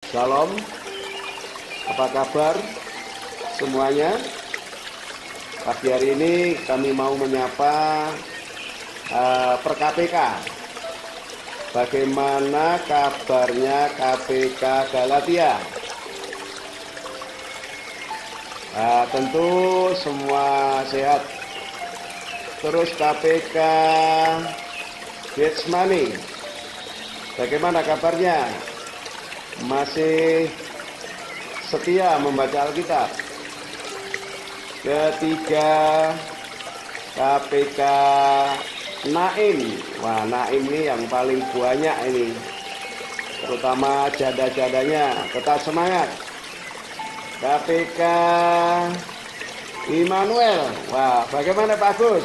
Shalom, apa kabar semuanya? Pagi hari ini kami mau menyapa per KPK. Bagaimana kabarnya KPK Galatia? Tentu semua sehat. Terus KPK Getsemani, bagaimana kabarnya? Masih setia membaca Alkitab. Ketiga, KPK Naim. Wah, Naim ini yang paling banyak ini, terutama jada-jadanya. Tetap semangat. KPK Immanuel. Wah, bagaimana Pak Gus?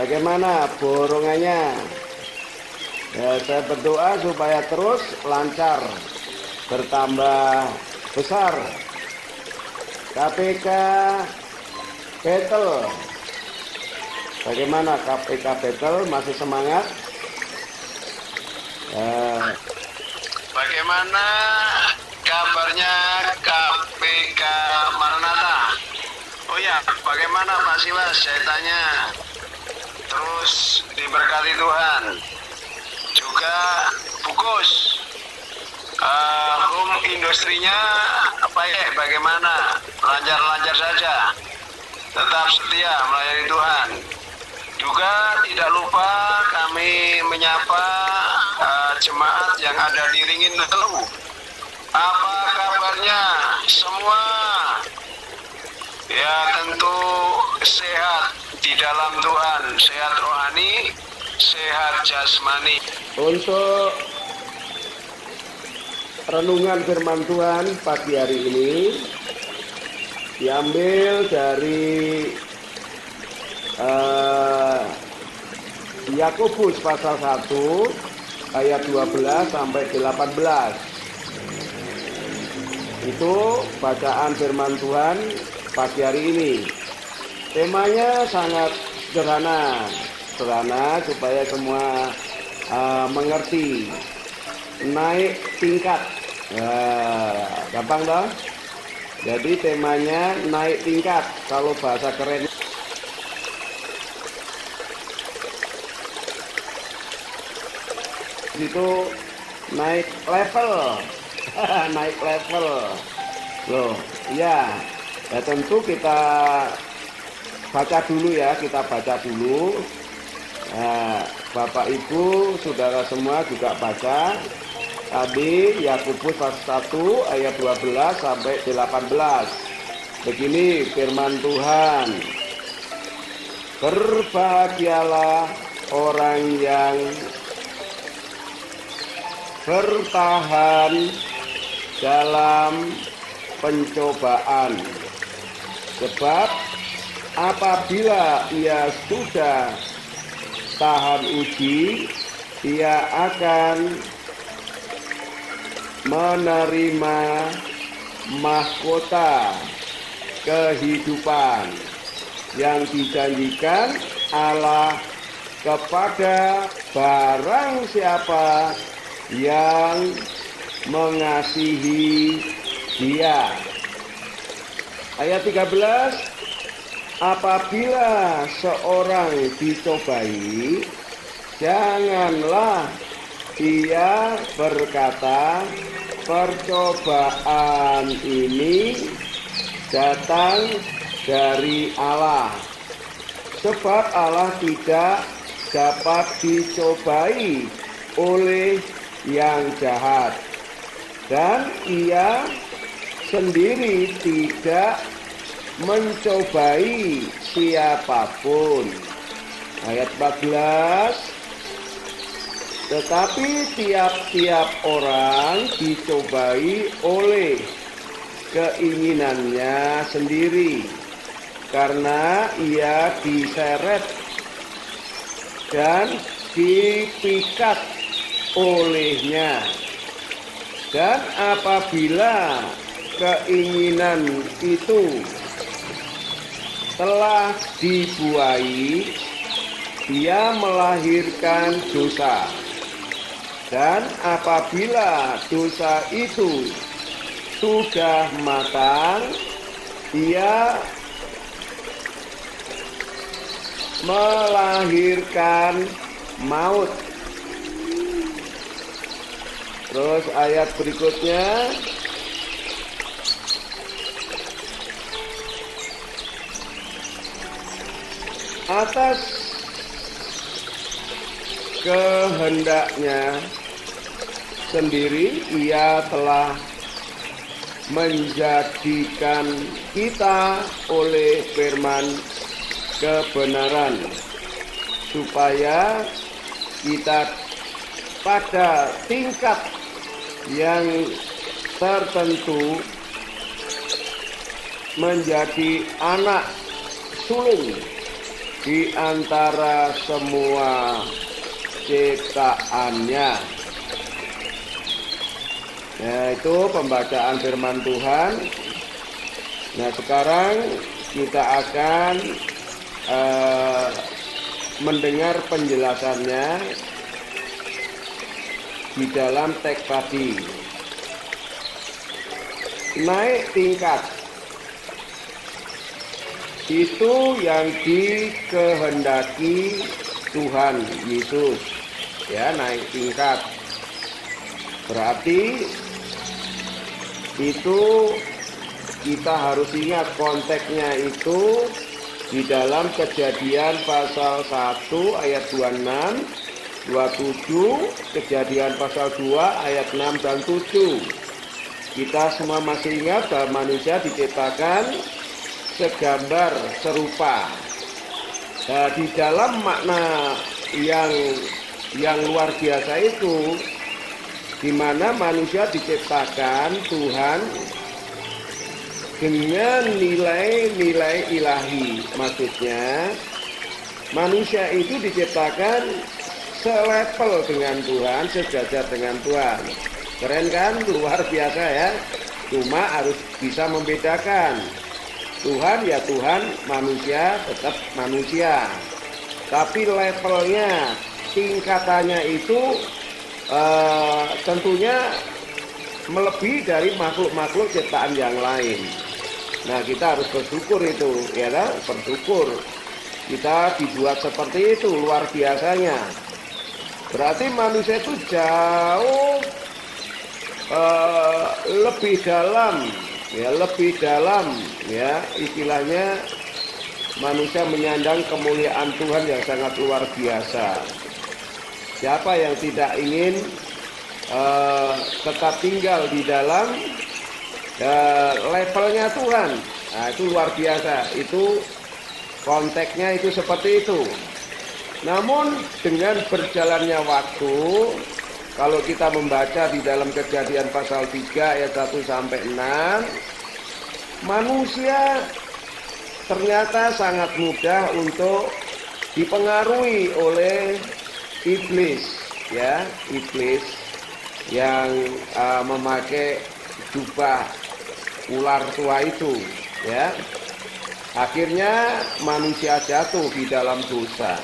Bagaimana borongannya? Ya, saya berdoa supaya terus lancar, bertambah besar. KPK Betel, bagaimana KPK Betel? Masih semangat? Bagaimana kabarnya KPK Maranatha? Oh ya, bagaimana Pak Silas? Saya tanya. Terus diberkati Tuhan. Juga Bukus, home industrinya apa ya? Bagaimana? Lancar-lancar saja. Tetap setia melayani Tuhan. Juga tidak lupa kami menyapa jemaat yang ada di Ringin Telu. Apa kabarnya semua? Ya, tentu sehat di dalam Tuhan, sehat rohani, sehat jasmani. Untuk renungan firman Tuhan pagi hari ini diambil dari Yakobus pasal 1 ayat 12 sampai 18. Itu bacaan firman Tuhan pagi hari ini. Temanya sangat sederhana supaya semua mengerti. Naik tingkat, gampang dong. Jadi temanya naik tingkat. Kalau bahasa keren itu naik level. Naik level loh. Ya tentu kita baca dulu ya, Bapak Ibu saudara semua juga baca tadi Yakobus pasal 1 ayat 12 sampai 18. Begini firman Tuhan. Berbahagialah orang yang bertahan dalam pencobaan, sebab apabila ia sudah tahan uji, ia akan menerima mahkota kehidupan yang dijanjikan Allah kepada barang siapa yang mengasihi Dia. Ayat 13, apabila seorang dicobai, janganlah ia berkata, percobaan ini datang dari Allah. Sebab Allah tidak dapat dicobai oleh yang jahat, dan ia sendiri tidak mencobai siapapun. Ayat 14, tetapi tiap-tiap orang dicobai oleh keinginannya sendiri, karena ia diseret dan dipikat olehnya. Dan apabila keinginan itu telah dibuai, dia melahirkan dosa. Dan apabila dosa itu sudah matang, ia melahirkan maut. Terus ayat berikutnya, atas kehendaknya sendiri ia telah menjadikan kita oleh firman kebenaran, supaya kita pada tingkat yang tertentu menjadi anak sulung di antara semua ciptaannya. Nah, itu pembacaan firman Tuhan. Nah, sekarang kita akan mendengar penjelasannya di dalam teks tadi. Naik tingkat itu yang dikehendaki Tuhan Yesus, ya, naik tingkat. Berarti itu kita harus ingat konteksnya itu di dalam Kejadian pasal 1 ayat 26, 27, Kejadian pasal 2 ayat 6 dan 7. Kita semua masih ingat bahwa manusia diciptakan segambar serupa. Nah, di dalam makna yang luar biasa itu, di mana manusia diciptakan Tuhan dengan nilai-nilai ilahi. Maksudnya manusia itu diciptakan selevel dengan Tuhan, sejajar dengan Tuhan. Keren kan? Luar biasa ya. Cuma harus bisa membedakan. Tuhan ya Tuhan, manusia tetap manusia. Tapi levelnya, tingkatannya itu tentunya melebihi dari makhluk-makhluk ciptaan yang lain. Nah, kita harus bersyukur itu, ya kan? Bersyukur kita dibuat seperti itu, luar biasanya. Berarti manusia itu jauh lebih dalam, ya, lebih dalam, ya, istilahnya manusia menyandang kemuliaan Tuhan yang sangat luar biasa. Siapa yang tidak ingin tetap tinggal di dalam levelnya Tuhan? Nah, itu luar biasa. Itu konteksnya itu seperti itu. Namun dengan berjalannya waktu, kalau kita membaca di dalam Kejadian pasal 3 ayat 1 sampai 6, manusia ternyata sangat mudah untuk dipengaruhi oleh iblis, ya, iblis yang memakai jubah ular tua itu, ya. Akhirnya manusia jatuh di dalam dosa.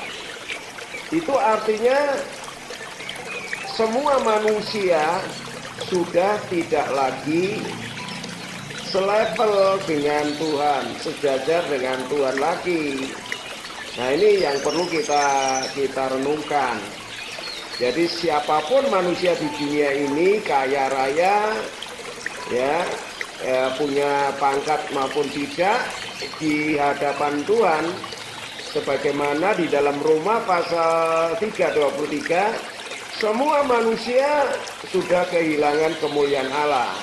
Itu artinya semua manusia sudah tidak lagi selevel dengan Tuhan, sejajar dengan Tuhan lagi. Nah, ini yang perlu kita renungkan. Jadi siapapun manusia di dunia ini, kaya raya, ya, punya pangkat maupun tidak, di hadapan Tuhan, sebagaimana di dalam Roma pasal 3:23, semua manusia sudah kehilangan kemuliaan Allah.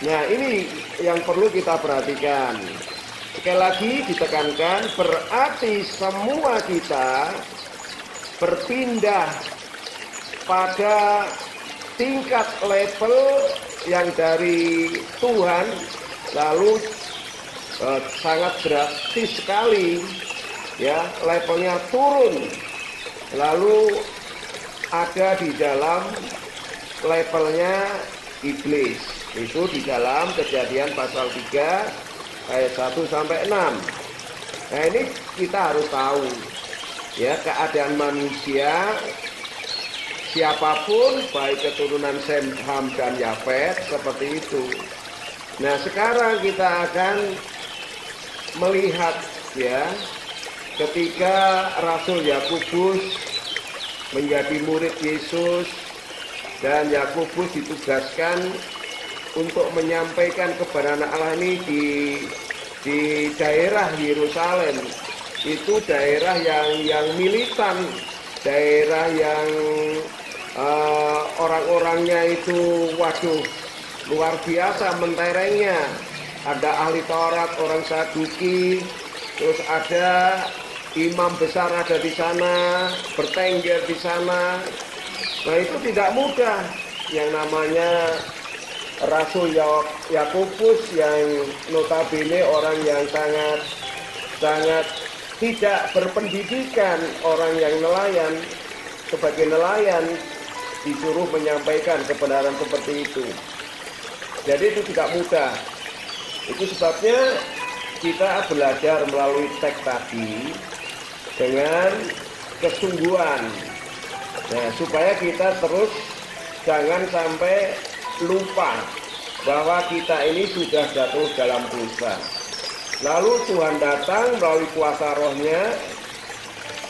Nah, ini yang perlu kita perhatikan. Sekali lagi ditekankan, berarti semua kita berpindah pada tingkat level yang dari Tuhan, lalu sangat drastis sekali, ya, levelnya turun, lalu ada di dalam levelnya iblis. Itu di dalam Kejadian pasal 3 ayat 1 sampai 6. Nah, ini kita harus tahu, ya, keadaan manusia siapapun, baik keturunan Sem, Ham, dan Yafet, seperti itu. Nah, sekarang kita akan melihat ya, ketika Rasul Yakobus menjadi murid Yesus dan Yakobus ditugaskan untuk menyampaikan kebenaran Allah ini di daerah Yerusalem. Itu daerah yang militan, daerah yang orang-orangnya itu waduh luar biasa menterengnya. Ada ahli Taurat, orang Saduki, terus ada imam besar ada di sana, bertengger di sana. Nah, itu tidak mudah. Yang namanya Rasul Yakobus yang notabene orang yang sangat tidak berpendidikan, orang yang nelayan, sebagai nelayan disuruh menyampaikan kebenaran seperti itu. Jadi itu tidak mudah. Itu sebabnya kita belajar melalui teks tadi dengan kesungguhan. Nah, supaya kita terus jangan sampai lupa bahwa kita ini sudah jatuh dalam dosa. Lalu Tuhan datang melalui kuasa Roh-Nya,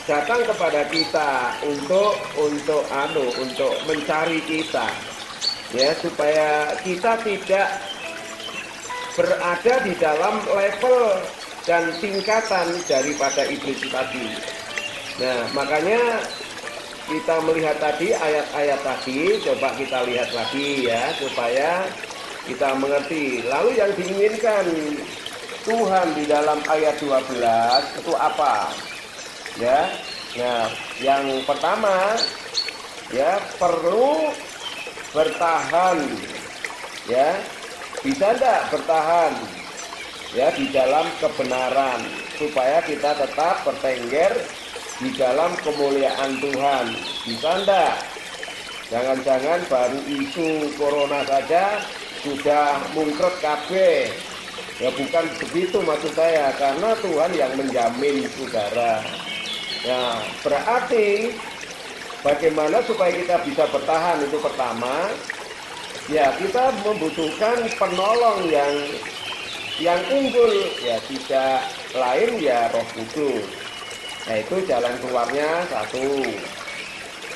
datang kepada kita untuk mencari kita, ya, supaya kita tidak berada di dalam level dan tingkatan daripada iblis tadi. Nah, makanya kita melihat tadi ayat-ayat tadi, coba kita lihat lagi ya, supaya kita mengerti. Lalu yang diinginkan Tuhan di dalam ayat 12 itu apa? Ya. Nah, yang pertama ya, perlu bertahan. Ya. Bisa enggak bertahan ya di dalam kebenaran supaya kita tetap bertengger di dalam kemuliaan Tuhan? Bisa enggak? Jangan-jangan baru isu corona saja sudah mungkret kabeh. Ya, bukan begitu maksud saya, karena Tuhan yang menjamin saudara. Nah, berarti bagaimana supaya kita bisa bertahan itu pertama. Ya, kita membutuhkan penolong yang unggul, ya, tidak lain ya Roh Kudus. Nah, itu jalan keluarnya satu.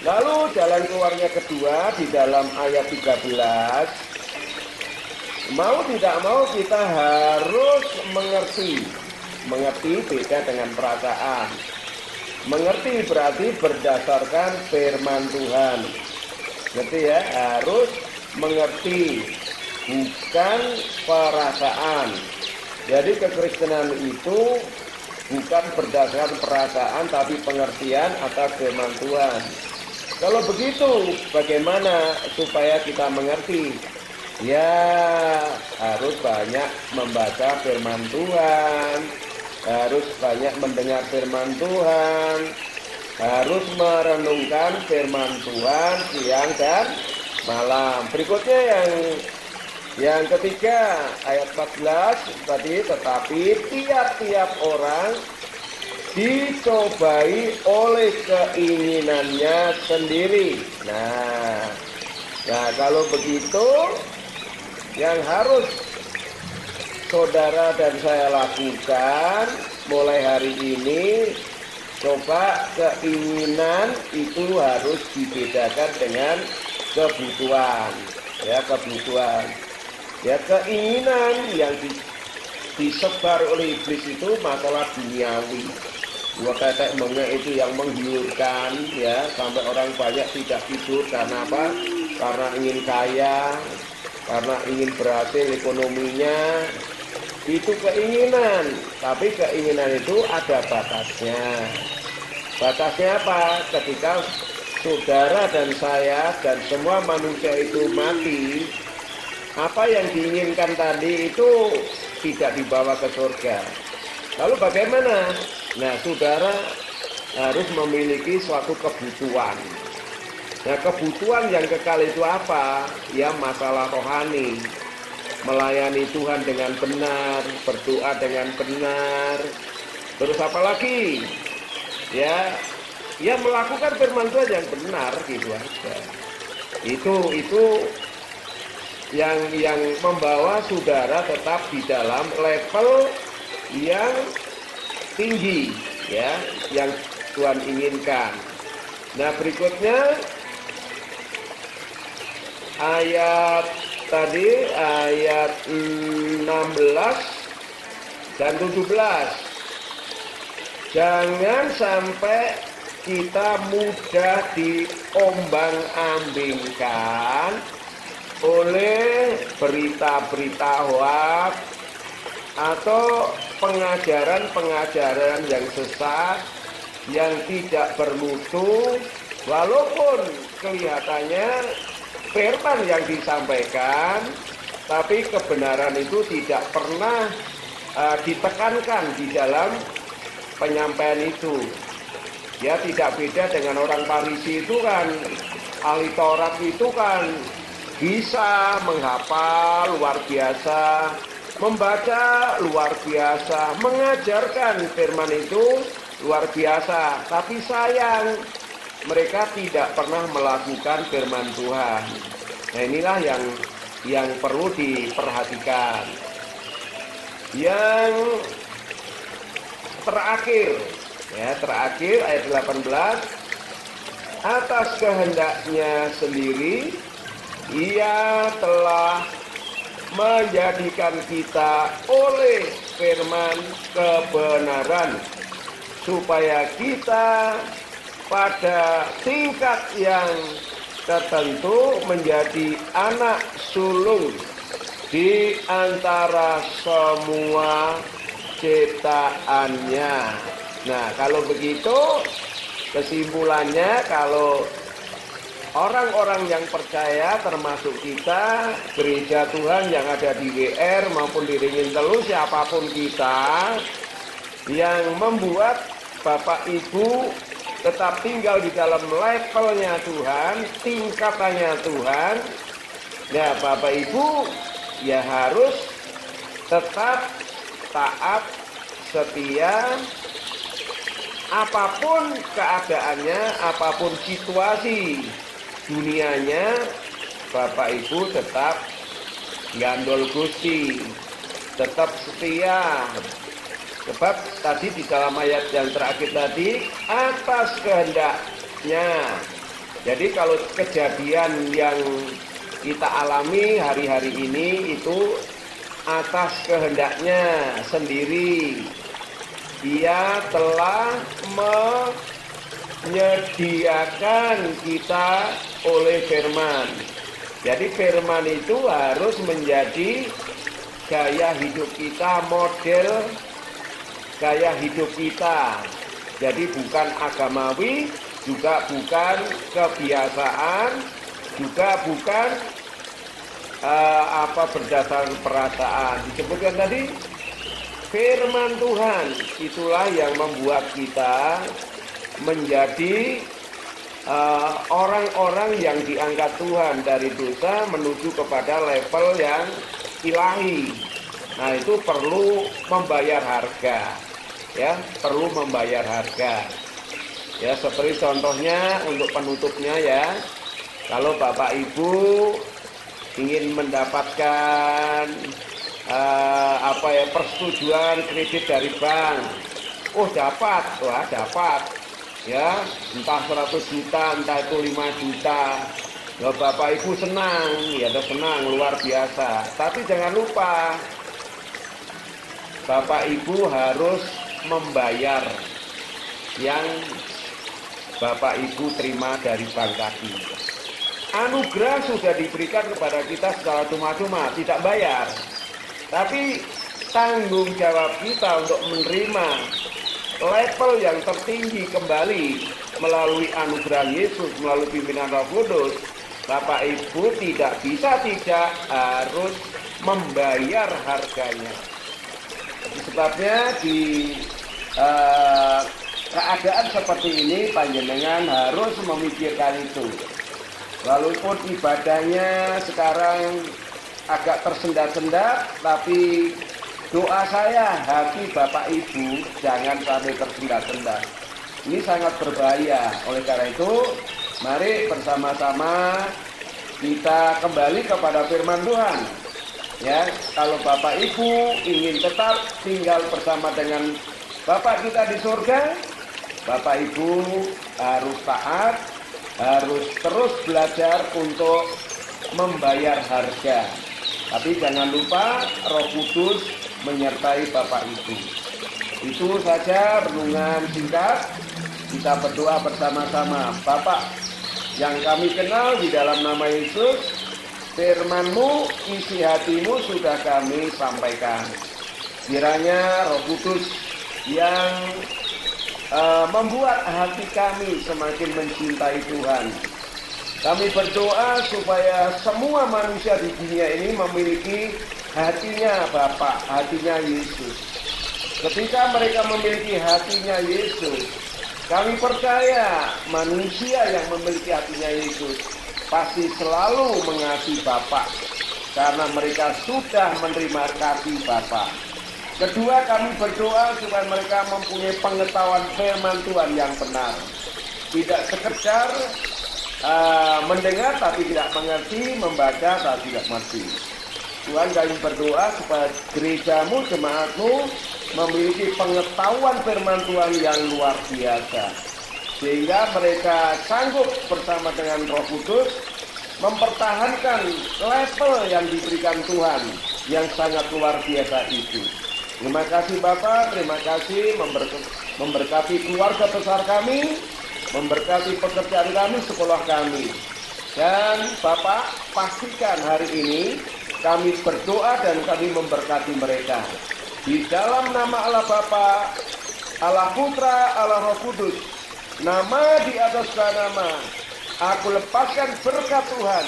Lalu jalan keluarnya kedua di dalam ayat 13, mau tidak mau kita harus mengerti beda dengan perasaan. Mengerti berarti berdasarkan firman Tuhan. Ngerti ya, harus mengerti, bukan perasaan. Jadi kekristenan itu bukan berdasarkan perasaan, tapi pengertian atas firman Tuhan. Kalau begitu, bagaimana supaya kita mengerti? Ya, harus banyak membaca firman Tuhan, harus banyak mendengar firman Tuhan, harus merenungkan firman Tuhan siang dan malam. Berikutnya yang ketiga ayat 14 tadi, tetapi tiap-tiap orang dicobai oleh keinginannya sendiri. Nah, kalau begitu yang harus saudara dan saya lakukan mulai hari ini, coba keinginan itu harus dibedakan dengan kebutuhan. Ya, kebutuhan. Ya, keinginan yang disebar oleh iblis itu masalah duniawi. Dua ketek mengek itu yang menggiurkan, ya, sampai orang banyak tidak tidur. Karena apa? Karena ingin kaya, karena ingin berhasil ekonominya. Itu keinginan, tapi keinginan itu ada batasnya. Batasnya apa? Ketika saudara dan saya dan semua manusia itu mati, apa yang diinginkan tadi itu tidak dibawa ke surga. Lalu bagaimana? Nah, saudara harus memiliki suatu kebutuhan. Nah, kebutuhan yang kekal itu apa? Ya, masalah rohani. Melayani Tuhan dengan benar, berdoa dengan benar. Terus apa lagi? Ya, melakukan firman Tuhan yang benar gitu aja. Ya. Itu yang membawa saudara tetap di dalam level yang tinggi, ya, yang Tuhan inginkan. Nah, berikutnya ayat 16 dan 17. Jangan sampai kita mudah diombang-ambingkan oleh berita-berita hoak atau pengajaran-pengajaran yang sesat, yang tidak bermutu, walaupun kelihatannya firman yang disampaikan, tapi kebenaran itu tidak pernah ditekankan di dalam penyampaian itu. Ya, tidak beda dengan orang Farisi itu kan, ahli Taurat itu kan bisa menghafal luar biasa, membaca luar biasa, mengajarkan firman itu luar biasa, tapi sayang mereka tidak pernah melakukan firman Tuhan. Nah, inilah yang perlu diperhatikan. Yang terakhir ayat 18, atas kehendaknya sendiri Ia telah menjadikan kita oleh firman kebenaran, supaya kita pada tingkat yang tertentu menjadi anak sulung di antara semua ciptaannya. Nah, kalau begitu kesimpulannya, kalau orang-orang yang percaya termasuk kita, gereja Tuhan yang ada di WR maupun di Ringin Telu, siapapun kita, yang membuat Bapak Ibu tetap tinggal di dalam levelnya Tuhan, tingkatannya Tuhan, ya Bapak Ibu ya harus tetap taat, setia, apapun keadaannya, apapun situasi dunianya, Bapak Ibu tetap gandol Gusti, tetap setia. Sebab tadi di dalam ayat yang terakhir tadi, atas kehendaknya. Jadi kalau kejadian yang kita alami hari-hari ini itu atas kehendaknya sendiri. Dia telah menyediakan kita oleh firman. Jadi firman itu harus menjadi gaya hidup kita, model gaya hidup kita. Jadi bukan agamawi, juga bukan kebiasaan, juga bukan berdasarkan perasaan. Disebutkan tadi firman Tuhan, itulah yang membuat kita menjadi orang-orang yang diangkat Tuhan dari dosa menuju kepada level yang ilahi. Nah, itu perlu membayar harga, ya, perlu membayar harga. Ya, seperti contohnya untuk penutupnya ya, kalau Bapak Ibu ingin mendapatkan persetujuan kredit dari bank, dapat, ya, entah 100 juta, entah itu 5 juta. Ya, Bapak Ibu senang, ya senang luar biasa. Tapi jangan lupa, Bapak Ibu harus membayar yang Bapak Ibu terima dari bank tadi. Anugerah sudah diberikan kepada kita secara cuma-cuma, tidak bayar. Tapi tanggung jawab kita untuk menerima level yang tertinggi kembali melalui anugerah Yesus, melalui pimpinan Roh Kudus, Bapak Ibu tidak harus membayar harganya. Sebabnya di keadaan seperti ini panjenengan harus memikirkan itu. Walaupun ibadahnya sekarang agak tersendat-sendat, tapi doa saya hati Bapak Ibu jangan sampai tersendat-sendat. Ini sangat berbahaya. Oleh karena itu Mari bersama-sama kita kembali kepada firman Tuhan. Ya, kalau Bapak Ibu ingin tetap tinggal bersama dengan Bapak kita di surga, Bapak Ibu harus taat, harus terus belajar untuk membayar harga. Tapi jangan lupa Roh Kudus menyertai Bapak Ibu. Itu saja renungan singkat. Kita berdoa bersama-sama. Bapak yang kami kenal di dalam nama Yesus, firman-Mu, isi hati-Mu sudah kami sampaikan. Kiranya Roh Kudus yang membuat hati kami semakin mencintai Tuhan. Kami berdoa supaya semua manusia di dunia ini memiliki hatinya Bapa, hatinya Yesus. Ketika mereka memiliki hatinya Yesus, kami percaya manusia yang memiliki hatinya Yesus pasti selalu mengasihi Bapa, karena mereka sudah menerima kasih Bapa. Kedua, kami berdoa supaya mereka mempunyai pengetahuan firman Tuhan yang benar. Tidak sekedar mendengar tapi tidak mengerti, membaca tapi tidak mengerti. Tuhan, kami berdoa supaya gereja-Mu, jemaat-Mu memiliki pengetahuan firman Tuhan yang luar biasa, sehingga mereka sanggup bersama dengan Roh Kudus mempertahankan level yang diberikan Tuhan yang sangat luar biasa itu. Terima kasih Bapak, terima kasih memberkati keluarga besar kami, memberkati pekerjaan kami, sekolah kami. Dan Bapak, pastikan hari ini kami berdoa dan kami memberkati mereka. Di dalam nama Allah Bapa, Allah Putra, Allah Roh Kudus, nama di atas segala nama, aku lepaskan berkat Tuhan.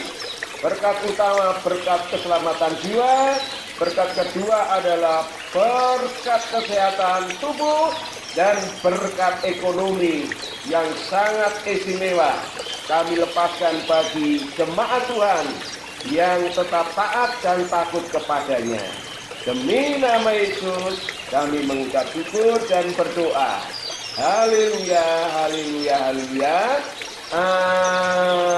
Berkat utama, berkat keselamatan jiwa. Berkat kedua adalah berkat kesehatan tubuh dan berkat ekonomi yang sangat istimewa. Kami lepaskan bagi jemaat Tuhan yang tetap taat dan takut kepadanya. Demi nama Yesus kami mengucap syukur dan berdoa. Haleluya, haleluya, haleluya. Amin.